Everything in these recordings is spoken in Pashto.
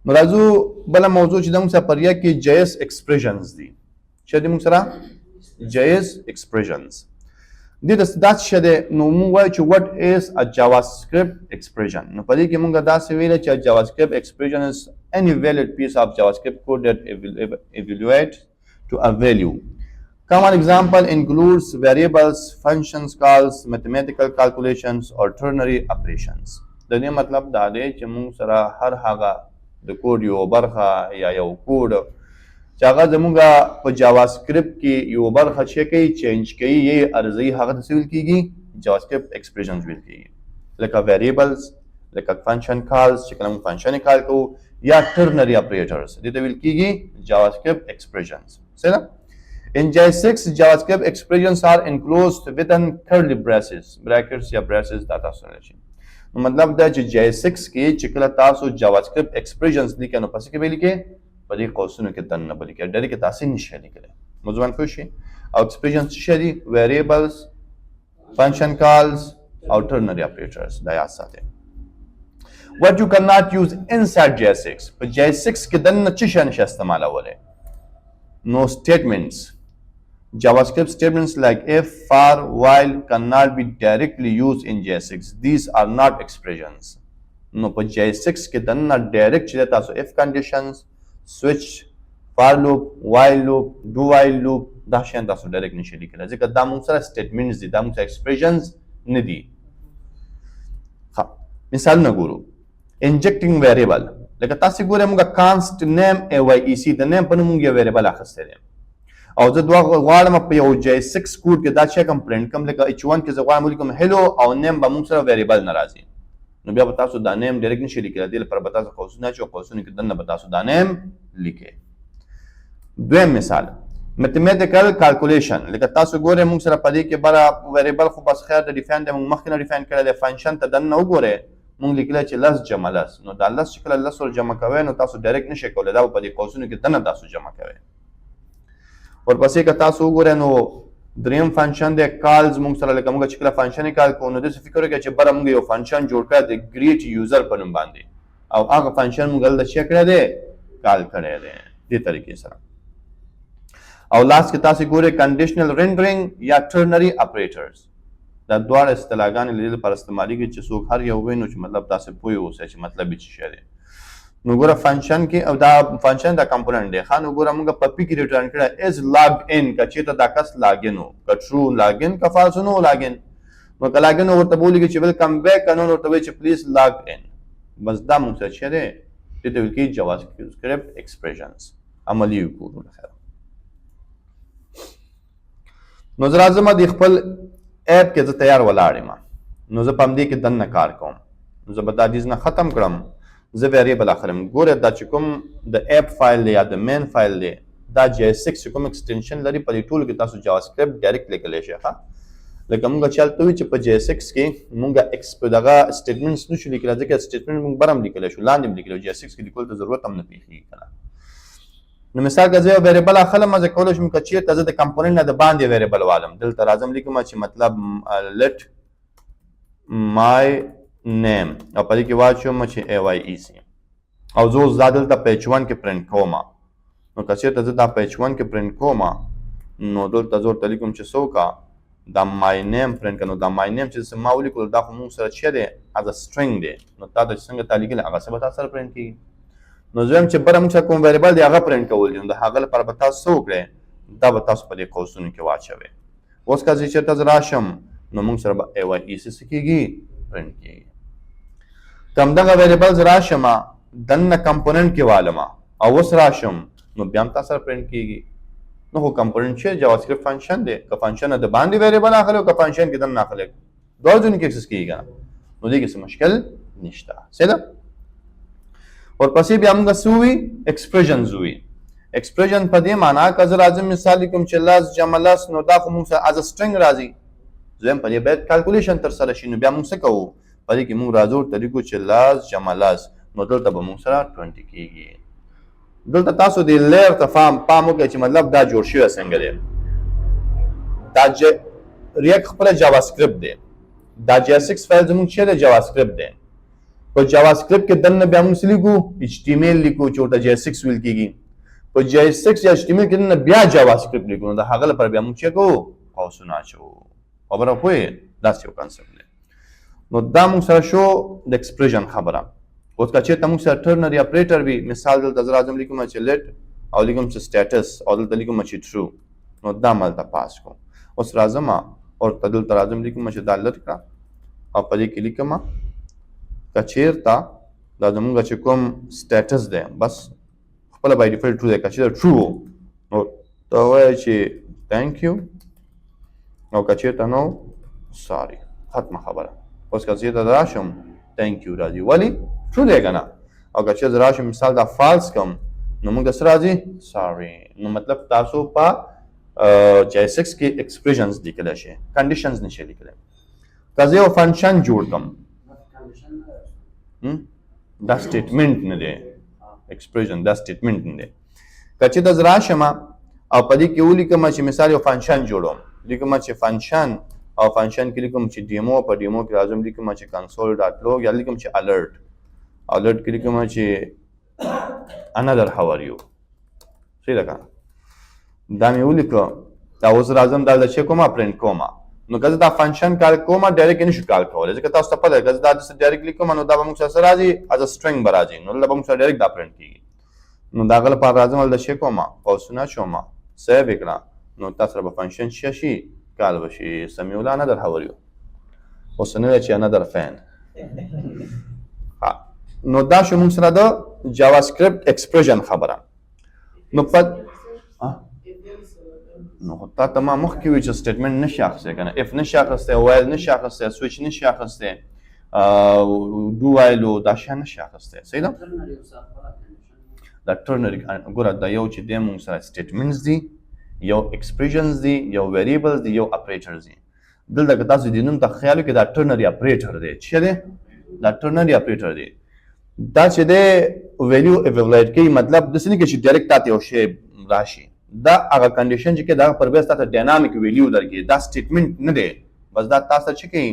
نو راځو بله موضوع چې د موږ سره پریا کې جیس ایکسپریشنز دي. چې د موږ سره جیس ایکسپریشنز دي د داس شه د نو موږ وایو چې what is a JavaScript expression. نو په دې کې موږ داسې ویل چې JavaScript expression is any valid piece of JavaScript code that evaluates to a value. Common example includes variables, functions calls, mathematical calculations or ternary operations. د دې مطلب دا دی چې موږ سره هر هغه د کوډ یو برخه یا یو کوډ چې هغه زموږ په JavaScript کې یو برخه چې کوي چینج کوي یې ارزي هغه څه ویل کیږي JavaScript expressions ویل کیږي لکه variables لکه function calls چې کله موږ function کال کوو یا ternary operators دې ته ویل کیږي JavaScript expressions. صحیح. In JS6, JavaScript expressions are enclosed within curly brackets یا braces دا تاسو نه شي. نو مطلب دا چې JS6 کې چې کله تاسو JavaScript expressions لیکئ نو پس کې به لیکئ په دې قوسونو کې دننه به لیکئ ډېر کې تاسو نشئ لیکلی. موضوع پوه شئ. او expressions څه دي؟ variables, function calls او ternary operators دا یاد ساتئ. What you cannot use inside JS6 په JS6 کې دننه څه شی نشئ استعمالولی؟ No statements. JavaScript statements like if, for, while cannot be directly used in JS6. These are not expressions. No, but JS6 के दन्ना direct चले तासो if conditions, switch, for loop, while loop, do while loop, दाशियां तासो direct निशे लिखला. जिका दामुं सारा statements दी, दामुं सारा expressions निदी. हाँ, मिसाल न गुरु. Injecting variable. लेकिन तासी गुरे muga const name AYEC. The name पनु मुंगे variable आखस्ते दे. او زه دوه غواړم په یو JS6 کوډ کې دا چې کوم پرینټ کوم لکه H1 کې زه غواړم ولیکم هلو او نیم به موږ سره ویریبل نه راځي نو بیا به تاسو دا نیم ډایرکټ نشئ لیکلی دې لپاره به تاسو قوسونه چې قوسونه کې دننه به تاسو دا نیم لیکئ. دویم مثال میتھمیټیکل کالکولیشن لکه تاسو ګورئ موږ سره په دې کې بره ویریبل خو بس خیر د ډیفاین د موږ مخکې نه ډیفاین کړی دی فنکشن ته دننه وګورئ موږ لیکلی چې لس جمع لس نو دا لس چې کله لس ور جمع کوئ نو تاسو ډایرکټ نشئ کولی دا به په دې قوسونو کې دننه تاسو جمع کوئ. ورپسې که تاسو وګورئ نو دریم فنکشن دی کالز موږ سره لکه موږ چې کله فنکشن یې کال کوو نو داسې فکر وکړئ چې بره موږ یو فنکشن جوړ کړی دی ګریټ یوزر په نوم باندې او هغه فنکشن موږ هلته څه کړی دی کال کړی دی دې طریقې سره. او لاست کې تاسو ګورئ کنډیشنل رینډرینګ یا ټرنري اپریټرز دا دواړه اصطلاحګانې له دې لپاره استعمالیږي چې څوک هر یو ووایي نو چې مطلب تاسو پوه اوسئ چې مطلب یې څه شی دی. نو ګوره فنکشن کې او دا فنکشن دا کمپوننت دی ښه نو ګوره موږ په پی کې ریټرن کړی از لاګ ان که چېرته دا کس لاګین و که ټرو لاګین که فالس نو لاګین نو که لاګین ورته به ولیکي چې ویلکم بیک که نو ورته وایي چې پلیز لاګ ان بس دا موږ سره څه دی دې ته ویل کېږي JavaScript expressions عملي کوډونه خیر. نو زه راځم د خپل ایپ کې زه تیار ولاړ یم نو زه په همدې کې دننه کار کوم نو زه به دا ډیز نه ختم کړم زه ویریبل اخلم ګوره دا چې کوم د اپ فایل دی یا د مین فایل دی دا JS6 چې کوم ایکسټنشن لري په دې ټولو کې تاسو JavaScript ډایرکټ لیکلی شئ ښه لکه موږ چې هلته وي چې په JS6 کې موږ دغه سټیټمنټس نشو لیکلی ځکه سټیټمنټ موږ بر هم لیکلی شو لاندې هم لیکلی JS6 کې لیکلو ته ضرورت هم نه پېښېږي که نه. نو مثال که زه یو ویریبل اخلم زه کولی شم که چېرته زه د کمپوننټ نه د باندې ویریبل والم دلته راځم لیکم چې مطلب let my name او په دې کې واچوم چې AYEC او زه اوس دا دلته په H1 کې پرنټ کوم نو که چېرته زه دا په H1 کې پرنټ کوم نو دلته زه ورته لیکم چې څه وکړه دا مای نیم پرنټ کړه نو دا مای نیم چې ما ولیکلو دا خو موږ سره څه دی از سټرنګ دی نو تا ته چې څنګه تا لیکلی هغسې به تا سره پرنټ کېږي. نو زه وایم چې بره موږ سره کوم ویریبل دی هغه پرنټ کول دي نو د هغه لپاره به تاسو څه وکړئ دا به تاسو په دې قوسونو کې واچوئ. اوس که زه چېرته زه راشم نو موږ سره به AYEC څه کېږي پرنټ کېږي. که همدغه ویریبل زه راشم دننه کمپوننټ کې والم او اوس راشم نو بیا هم تا سره پرنټ کېږي. نو خو کمپوننټ چې JavaScript فنکشن دی که فنکشن نه د باندې ویریبل اخلي او که فنکشن کې دننه اخلي دواړو ځایونو کې اکسس کېږي که نه نو دې کې څه مشکل نشته. صحیح ده. ورپسې بیا موږ څه ووي ایکسپریشنز ووي. ایکسپریشن په دې معنا که زه راځم مثال لیکم چې لس جمع لس نو دا خو موږ سره از سټرنګ راځي زه هم په دې باید کالکولیشن ترسره شي نو بیا موږ څه کوو په دې کې موږ راځو ورته لیکو چې لس جمع لس نو دلته به موږ سره 20 کېږي. دلته تاسو د لیر ته پام وکړئ چې مطلب دا جوړ شوی څنګه دی دا. دا ریاکټ خپله JavaScript دی دا JS6 فایل زموږ چې دی JavaScript دی. نو که چېرته زه دا په H1 کې پرنټ کوم نو دا لس جمع لس نو دلته به موږ سره 20 کېږي. په JavaScript کې دنه بیا موږ څه لیکو HTML لیکو چې ورته JS6 ویل کېږي په JS6 یا HTML کې دنه بیا JavaScript لیکو نو د هغه لپاره بیا موږ چې کوو قوسونه اچوو خبره پوهې داسې یو کنسپټ دی نو دا موږ سره شو د ایکسپریشن خبره اوس که چېرته موږ سره ټرنري اپریټر وي مثال دلته زه راځم لیکم چې لیټ او لیکم چې سټیټس او دلته لیکم چې ټرو نو دا مالته پاس کوم اوس راځم او دلته راځم لیکم چې دا لټ کړه او په دې کې لیکم که چېرته دا زموږ چې کوم سټیټس دی بس خپله بای ډیفالټ ټرو دی که چېرته ټرو و نو ته وایه چې تھینک یو او که چېرته نو ساري ختمه خبره اوس که چېرته راشم تھینک یو راځي ولې ټرو دی که نه او که چېرته راشم مثال دا فالس کم نو موږ د څه راځي ساري نو مطلب تاسو په JS6 کې ایکسپریشنز لیکلی شي کنډیشنز نشي لیکلی که زه یو فنکشن جوړ کړم دا سټیټمنټ نه دی ایکسپریشن دا سټیټمنټ نه دی که چېرته زه راشم او په دې کې ولیکم چې مثال یو فنکشن جوړوم لیکم چې فنکشن او فنکشن کې لیکم چې ډیمو په ډیمو کې راځم لیکم چې کنسول ډاټ لوګ یا لیکم چې الرټ کې لیکم چې انادر هاو ار یو صحیح ده که دا مې ولیکه دا اوس راځم دا چې کومه پرنټ کومه نو که زه دا فنکشن کال کومه ډایرکټ یې نشو کال کولی ځکه تاسو ته پته ده که زه دا داسې ډایرکټ لیکم نو دا به موږ سره څه راځي از سټرنګ به راځي نو دلته به موږ سره ډایرکټ دا پرنټ کېږي نو د هغه لپاره راځم هلته چې کومه قوسونه اچوم سیو یې کړه نو تا سره به فنکشن څه شي کال به شي سمیولا انادر هاو ار یو اوس نه دی چې انادر فین نو دا شو موږ سره د JavaScript ایکسپریشن خبره نو نو تا ته ما مخکې وي چې سټیټمنټ نشي اخیستی که نه اف نشي اخیستی وایل نشي اخیستی سویچ نشي اخیستی ډو وایلو دا شیان نشي اخیستی صحیح ده دا ټرنري ګوره دا یو چې دی موږ سره سټیټمنټس دي یو ایکسپریشنز دي یو ویریبلز دي یو اپریټرز دي دلته که تاسو د نوم ته خیال وکړئ دا ټرنري اپریټر دی چې دی دا ټرنري اپریټر دی دا چې دی ویلیو ایوالویټ کوي مطلب داسې نه کوي چې ډایرکټ تاته یو شی راشي دا هغه کنډیشن چې دا پر بیس تاسو ډاینامیک ویلیو درکې دا سټیټمنټ نه دی بس دا تاسو چې کوي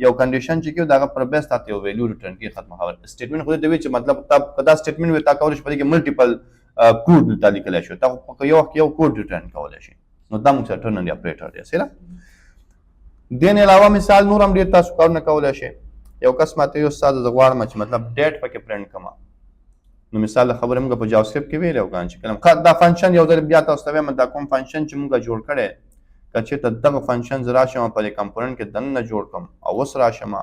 یو کنډیشن چې کوي دا پر بیس تاسو یو ویلیو ریټرن کوي ختمه خبره سټیټمنټ خو دې چې مطلب تاسو دا سټیټمنټ وي تاسو کولای شئ په دې کې ملټیپل کوډ دلته لیکلی شي تاسو په یو وخت یو کوډ ریټرن کولی شي نو دا موږ سره ټرنري اپریټر دی صحیح ده دې نه علاوه مثال نور هم ډېر تاسو کارونه کولی شئ یو کس ماته یو استاد زه غواړم چې مطلب ډیټ پکې پرنټ کړم نو مثال خبره موږ په JavaScript کې ویلو کان چې کلم دا فنکشن یو ځل بیا تاسو ته وایم دا کوم فنکشن چې موږ جوړ کړی که چېرته دغه فنکشن زه راشم په دې کمپوننټ کې دننه جوړ کړم او اوس راشم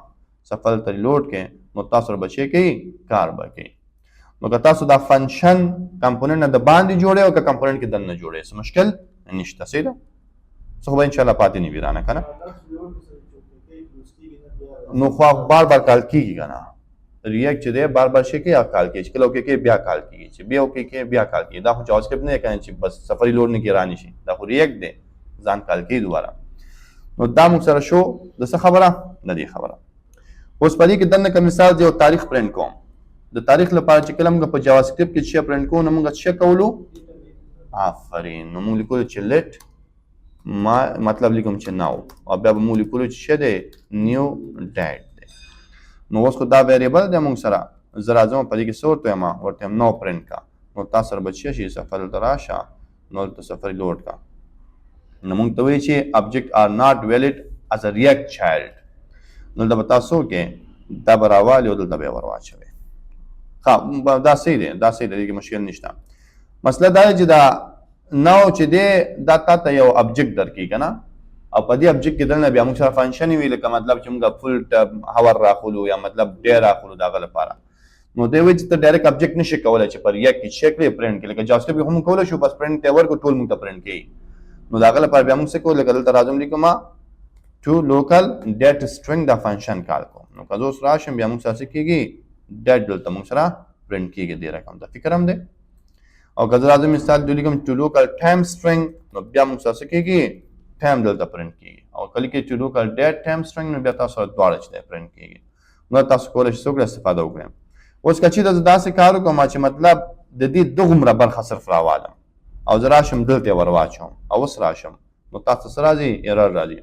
سفل ته ریلوډ کې نو تاسو به چې کوي کار به کوي نو که تاسو دا فنکشن کمپوننټ نه د باندې جوړئ او که کمپوننټ کې دننه جوړئ څه مشکل نشته صحیح ده څه خو به انشاءالله پاتې نه وي رانه که نه نو خو بار بار کال کېږي که نه ریاکټ چې دی بار بار شي کوي کال کېږي چې کله وکړي کې بیا کال کېږي چې بیا وکړي کې بیا کال کېږي دا خو JavaScript نه دی که نه چې بس سفري لوډ نه کې رانه شي دا خو ریاکټ دی ځان کال کوي دوباره نو دا موږ سره شو د څه خبره نه دی خبره اوس په دې کې دننه که مثال یو تاریخ پرنټ کوم د تاریخ لپاره چې کله موږ په JavaScript کې څه پرنټ کوو نو موږ څه کولو آفرین نو موږ لیکلو چې لیټ ما مطلب لیکم چې ناو او بیا به موږ لیکلو چې څه دی نیو ډیټ نو اوس خو دا ویریبل دی موږ سره زه راځم په دې کې څه ورته وایم ورته وایم نو پرنټ کا نو تاسو سره به څه شي صفر دلته راشه نو دلته صفر لوډ کا نو موږ ته وایي چې object are not valid as a react child نو دلته به تاسو کې دا به راوالي او دلته به یې ور واچوئ ښه دا صحیح دی دا صحیح دی دې کې مشکل نشته مسله دا دی چې دا نو چې دی دا تا ته یو object درکوي که نه او په دې object کې دننه بیا موږ سره فنکشن وي لکه مطلب چې موږ فل ټب هاور راخلو یا مطلب ډیر راخلو د هغه لپاره نو دی وایي چې ته ډایرکټ object نشي کولی چې په ریاکټ کې چیک کړې پرنټ کړي لکه JavaScript کې هم کولی شو بس پرنټ ته ورکړو ټول موږ ته پرنټ کوي نو د هغه لپاره بیا موږ څه کوو لکه دلته راځم لیکم ټو لوکل ډیټ سټرنګ دا فنکشن کال کوم نو که زه اوس راشم بیا موږ سره څه کېږي ډیټ دلته موږ سره پرنټ کېږي دې رقم ته فکر هم دی او که زه راځم مثال دې لیکم ټو لوکل ټایم سټرنګ نو بیا موږ سره څه کېږي ټایم دلته پرنټ کېږي او کله کې چې لوکل ډیټ ټایم سټرنګ نو بیا تاسو سره دواړه چې دی پرنټ کېږي نو تاسو کولی شئ څه وکړئ استفاده وکړئ اوس که چېرته زه داسې کار وکړم چې مطلب د دې دغومره برخه صرف راوالم او زه راشم دلته یې ور واچوم او اوس راشم نو تاسو څه راځي ایرر راځي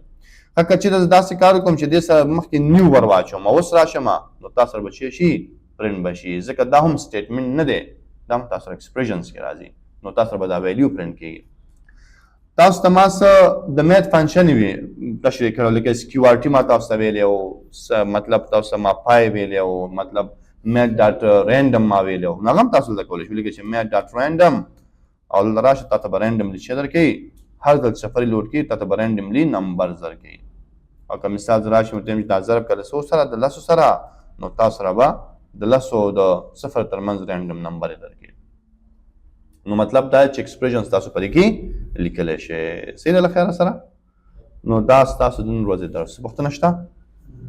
ښه که چېرته زه داسې کار وکړم چې دې سره مخکې نیو ور واچوم او اوس راشم نو تاسو سره به څه شي پرنټ بشي ځکه دا هم سټیټمنټ نه دی دا هم تاسو ایکسپریشنز کې راځي نو تاسو به دا ویلیو پرنټ کیږي تاسو ته ما څه د میث فنکشن وي تشریح کړو لکه کیو آر ټي ما تاسو ته ویلی او مطلب تاسو ما پای ویلی او مطلب میث ډاټ رینډم ما ویلی او هغه هم تاسو زده کولی شو لکه چې میث ډاټ رینډم او دلته راشه تاته به رینډملي څه درکوي هر ځل چې سفري لوډ کړي تاته به رینډملي نمبرز درکوي او که مثال راشي ورته دا ضرب کړه څو سره د لسو سره نو تاسو سره به د لسو د صفر ترمنځ رینډم نمبر یې درکوي نو مطلب دا چې ایکسپریشنز تاسو پرې کې لیکلی شئ صحیح ده له خیره سره نو دا ستاسو د نن ورځې درس پوښتنه شته